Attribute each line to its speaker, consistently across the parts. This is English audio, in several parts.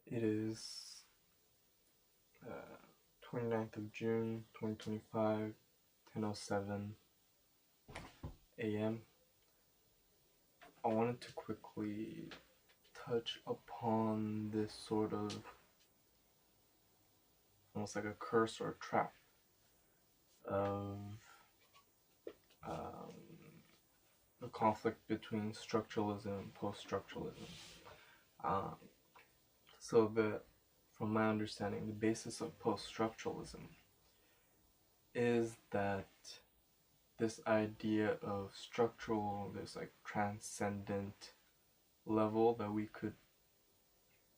Speaker 1: It is 29th of June 2025, 10:07 a.m. I wanted to quickly touch upon this sort of almost like a curse or a trap of um, the conflict between structuralism and post-structuralism. Um, from my understanding, the basis of post-structuralism is that this idea of structural, this like transcendent level that we could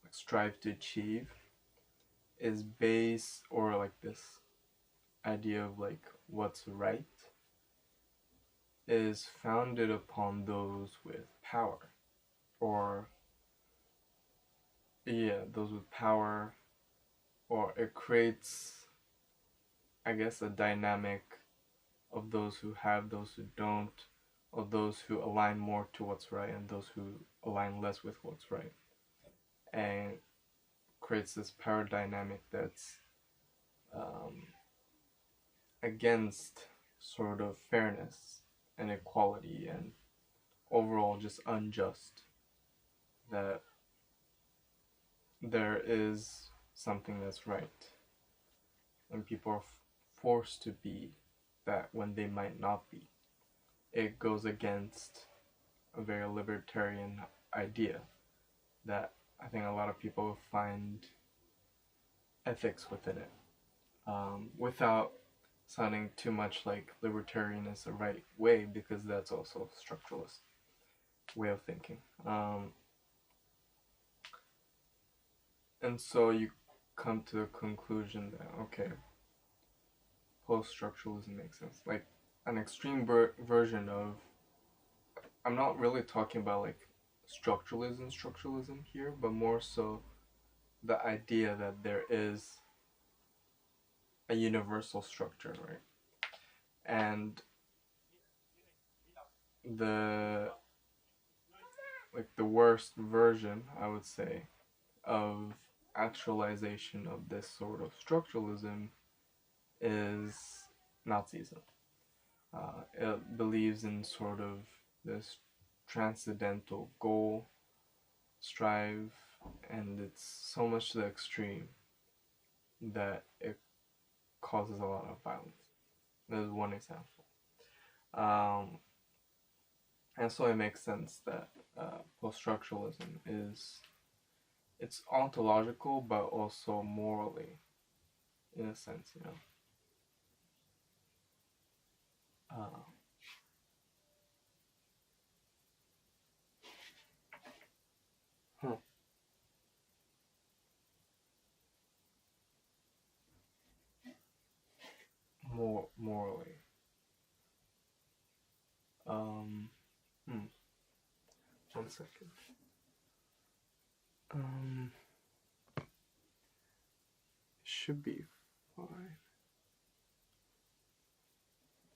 Speaker 1: like, strive to achieve is based, or like this idea of like what's right is founded upon those with power, or those with power, or it creates, I guess, a dynamic of those who have, those who don't, of those who align more to what's right and those who align less with what's right, and creates this power dynamic that's against sort of fairness and equality and overall just unjust, that there is something that's right and people are forced to be that when they might not be. It goes against a very libertarian idea that I think a lot of people find ethics within it, without sounding too much like libertarian is the right way, because that's also a structuralist way of thinking. And so you come to the conclusion that, okay, post-structuralism makes sense. Like an extreme version of, I'm not really talking about like structuralism here, but more so the idea that there is a universal structure, right? And the the worst version, I would say, of actualization of this sort of structuralism is Nazism. It believes in sort of this transcendental goal, strive, and it's so much to the extreme that it causes a lot of violence. There's one example. And so it makes sense that post-structuralism it's ontological but also morally, in a sense, you know. Uh, huh. More morally. Um, hmm. 1 second. Um, should be fine.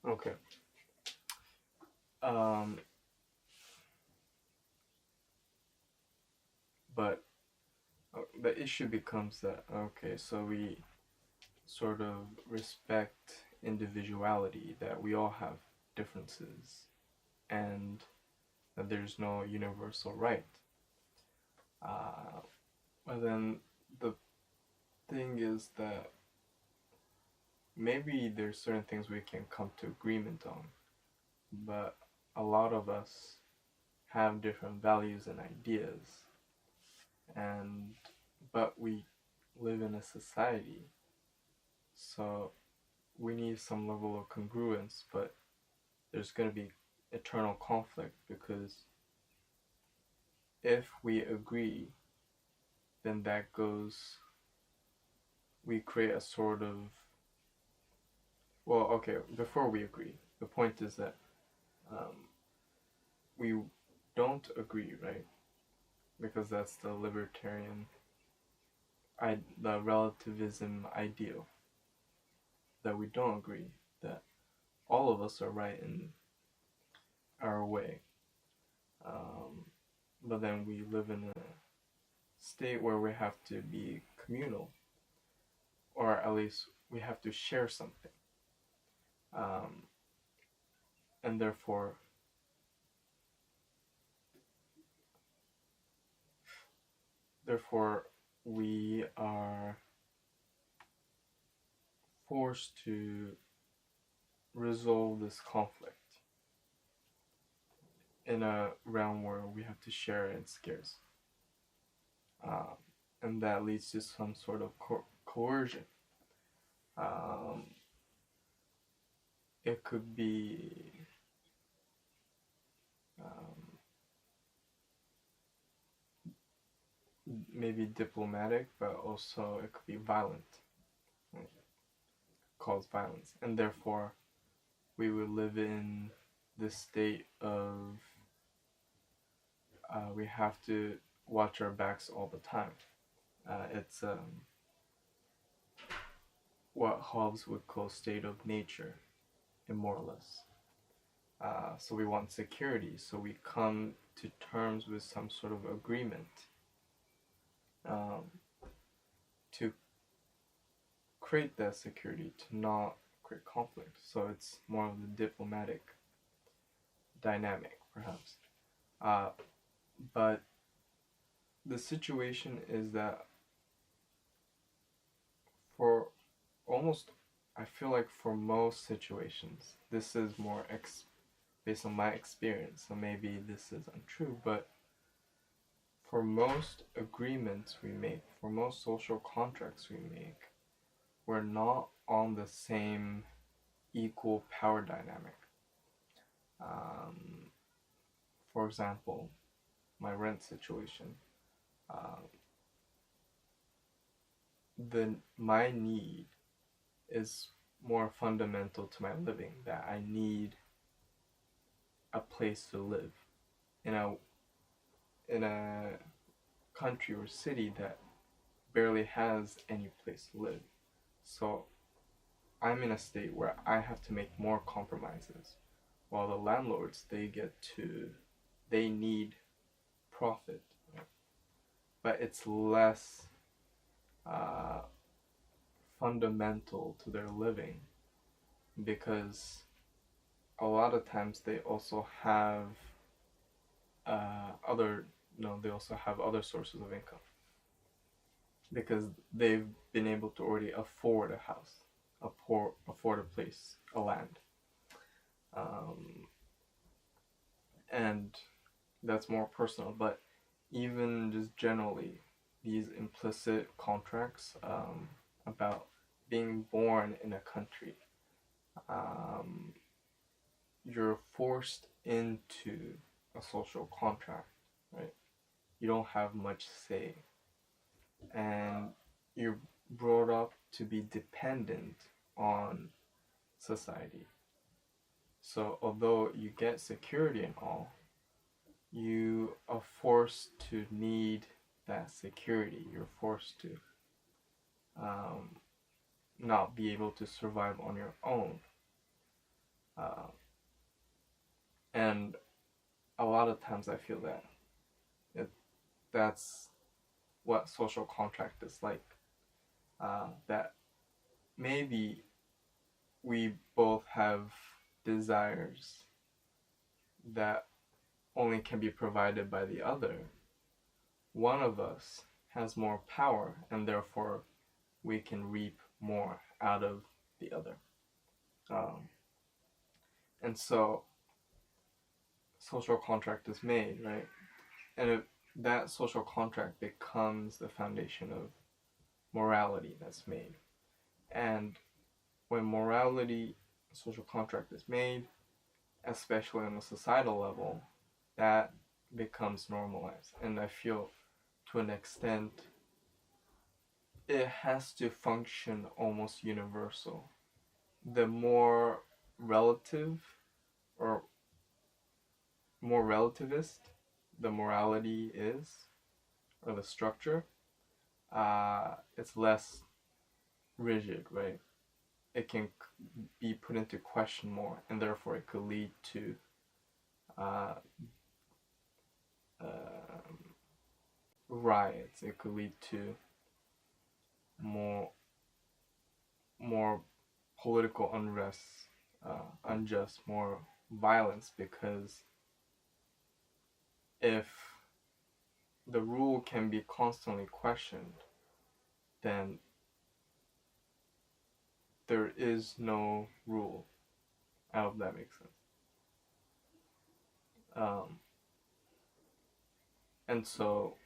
Speaker 1: Okay. Um, but the issue becomes that, okay, so we sort of respect individuality, that we all have differences, and that there's no universal right. But then the thing is that maybe there's certain things we can come to agreement on, but a lot of us have different values and ideas, and but we live in a society, so we need some level of congruence, but there's going to be eternal conflict, because if we agree, then that goes, we create a sort of, well, okay, before we agree, the point is that we don't agree, right? Because that's the libertarian, the relativism ideal, that we don't agree, that all of us are right in our way. But then we live in a state where we have to be communal, or at least we have to share something, um, and therefore we are forced to resolve this conflict in a realm where we have to share and scarce, um, and that leads to some sort of coercion. Um, it could be um, maybe diplomatic, but also it could be violent, right? Cause violence, and therefore we would live in this state of we have to watch our backs all the time. It's what Hobbes would call state of nature, more or less. So we want security, so we come to terms with some sort of agreement um, to create that security, to not create conflict. So it's more of the diplomatic dynamic, perhaps. But the situation is that for almost, I feel like for most situations, this is more based on my experience, so maybe this is untrue, but for most agreements we make, for most social contracts we make, we're not on the same equal power dynamic. Um, for example, my rent situation. Um, my need is more fundamental to my living, that I need a place to live in a country or city that barely has any place to live. So I'm in a state where I have to make more compromises, while the landlords, they need profit, right? But it's less uh, fundamental to their living, because a lot of times they also have other they also have other sources of income, because they've been able to already afford a house, afford a place, a land, um, and that's more personal. But even just generally, these implicit contracts about being born in a country, um, you're forced into a social contract, right? You don't have much say, and you're brought up to be dependent on society. So although you get security and all, you are forced to need that security. You're forced to um, not be able to survive on your own. Uh, and a lot of times I feel that that's what social contract is like. That maybe we both have desires that only can be provided by the other. One of us has more power, and therefore we can reap more out of the other. Um, and so social contract is made, right? And that social contract becomes the foundation of morality that's made. And when morality, social contract is made, especially on a societal level, that becomes normalized. And I feel to an extent it has to function almost universal. The more relative or more relativist the morality is, or the structure, it's less rigid, right? It can be put into question more, and therefore it could lead to uh, riots. It could lead to more more political unrest, unjust, more violence, because if the rule can be constantly questioned, then there is no rule. I hope that makes sense. And so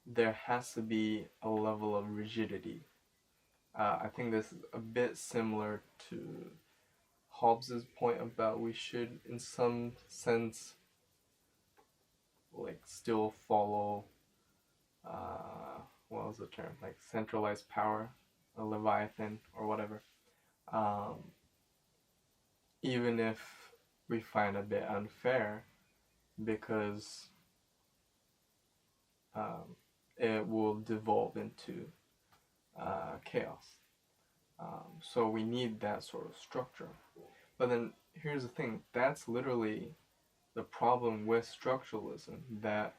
Speaker 1: there has to be a level of rigidity. I think this is a bit similar to Hobbes's point about we should, in some sense, like still follow, what was the term? Like centralized power, a Leviathan or whatever. Even if we find a bit unfair, because it will devolve into chaos. So we need that sort of structure. But then here's the thing, that's literally the problem with structuralism, that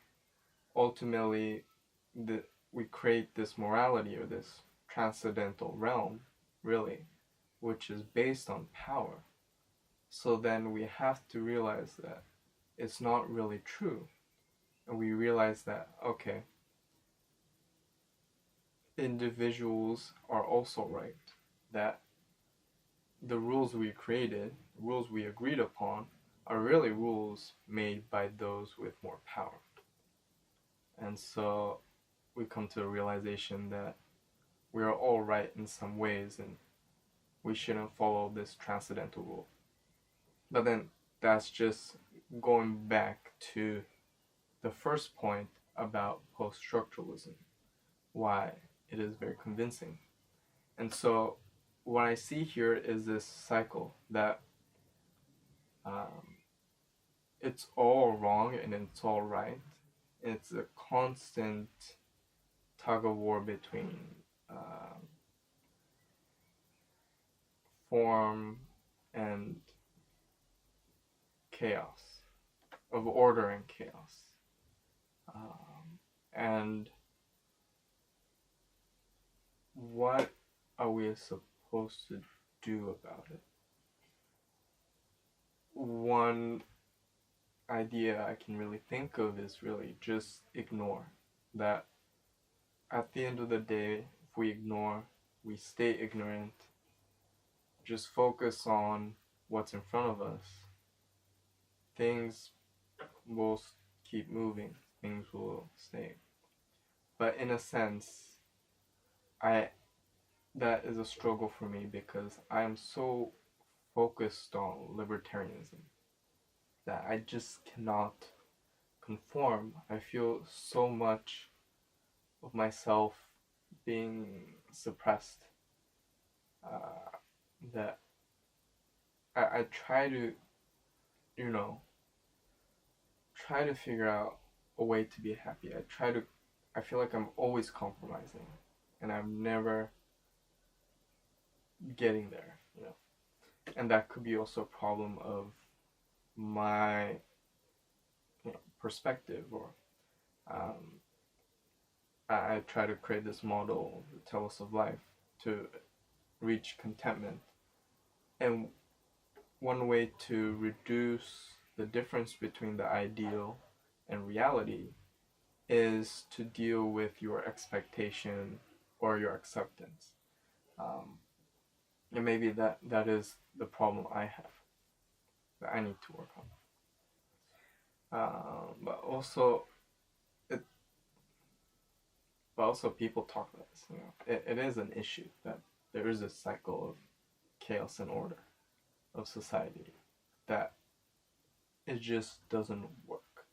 Speaker 1: ultimately we create this morality or this transcendental realm, really, which is based on power. So then we have to realize that it's not really true. And we realize that, okay, individuals are also right, that the rules we created, rules we agreed upon, are really rules made by those with more power. And so we come to a realization that we are all right in some ways and we shouldn't follow this transcendental rule. But then that's just going back to the first point about post-structuralism, why it is very convincing. And so what I see here is this cycle that it's all wrong and it's all right. It's a constant tug of war between form and chaos, of order and chaos. And what are we supposed to do about it? One idea I can really think of is really just ignore. That at the end of the day, if we ignore, we stay ignorant, just focus on what's in front of us, things will keep moving, things will stay. But in a sense, that is a struggle for me, because I am so focused on libertarianism that I just cannot conform. I feel so much of myself being suppressed that I try to, try to figure out a way to be happy. I feel like I'm always compromising and I'm never getting there, And that could be also a problem of my perspective, or I try to create this model, the telos of life, to reach contentment. And one way to reduce the difference between the ideal and reality is to deal with your expectation or your acceptance. And maybe that is the problem I have, that I need to work on. But also people talk about this. It is an issue that there is a cycle of chaos and order of society, that it just doesn't work,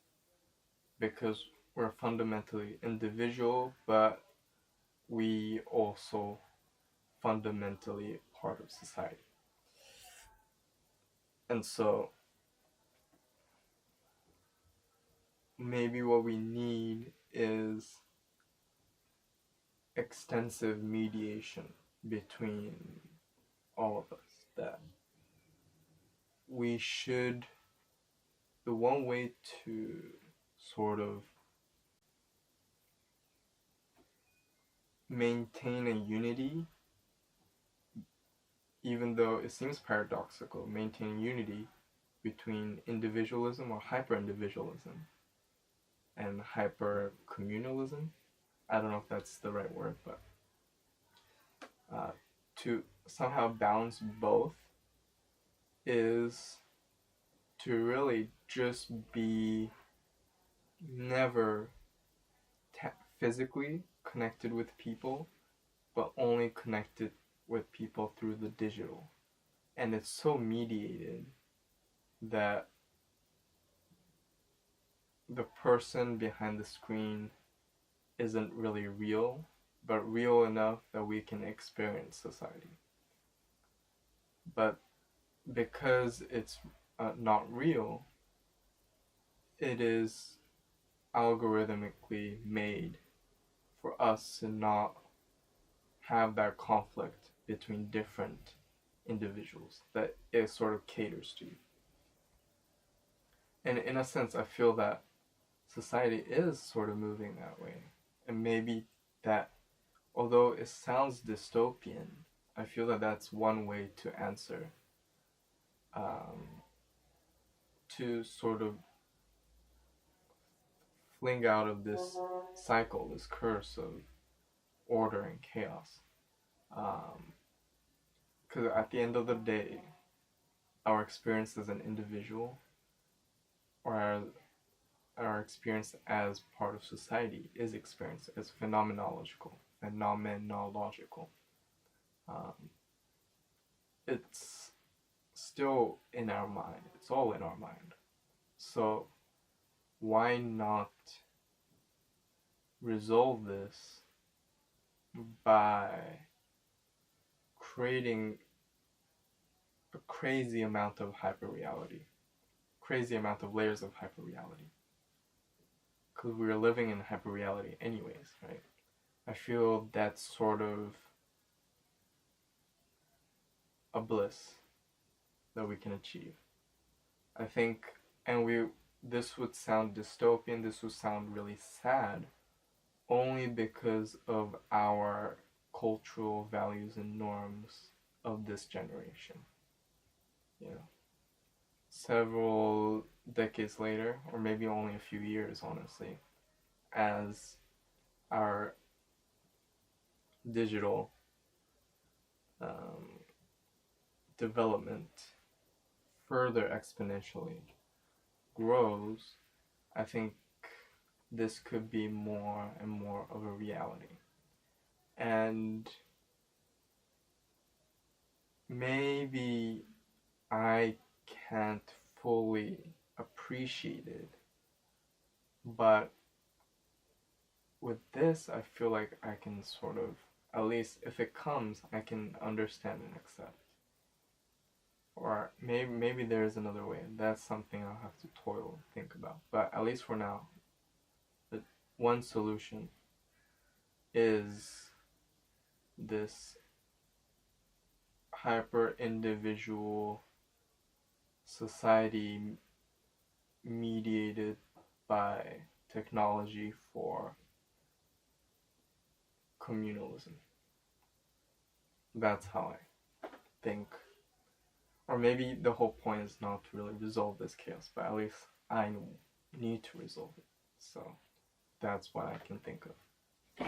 Speaker 1: because we're fundamentally individual, but we also fundamentally part of society. And so maybe what we need is extensive mediation between all of us, that we should, the one way to sort of maintain a unity, even though it seems paradoxical, maintain unity between individualism or hyper-individualism and hyper-communalism. I don't know if that's the right word, but to somehow balance both is to really just be never physically connected with people, but only connected with people through the digital. And it's so mediated that the person behind the screen isn't really real, but real enough that we can experience society. But because it's not real, it is algorithmically made for us to not have that conflict between different individuals that it sort of caters to. And in a sense, I feel that society is sort of moving that way. And maybe that, although it sounds dystopian, I feel that that's one way to answer, to sort of fling out of this cycle, this curse of order and chaos. Because at the end of the day, our experience as an individual or our experience as part of society is experienced as phenomenological. It's still in our mind. It's all in our mind. So why not resolve this by creating a crazy amount of hyperreality, crazy amount of layers of hyperreality? Because we're living in hyperreality anyways, right? I feel that's sort of a bliss that we can achieve. I think, this would sound dystopian, this would sound really sad, only because of our cultural values and norms of this generation. You know, several decades later, or maybe only a few years, honestly, as our digital development further exponentially grows, I think this could be more and more of a reality. And maybe I can't fully appreciate it, but with this, I feel like I can sort of, at least if it comes, I can understand and accept. Or maybe there is another way. That's something I'll have to toil and think about. But at least for now, the one solution is this hyper individual society mediated by technology for communalism. That's how I think. Or maybe the whole point is not to really resolve this chaos, but at least I need to resolve it. So that's what I can think of.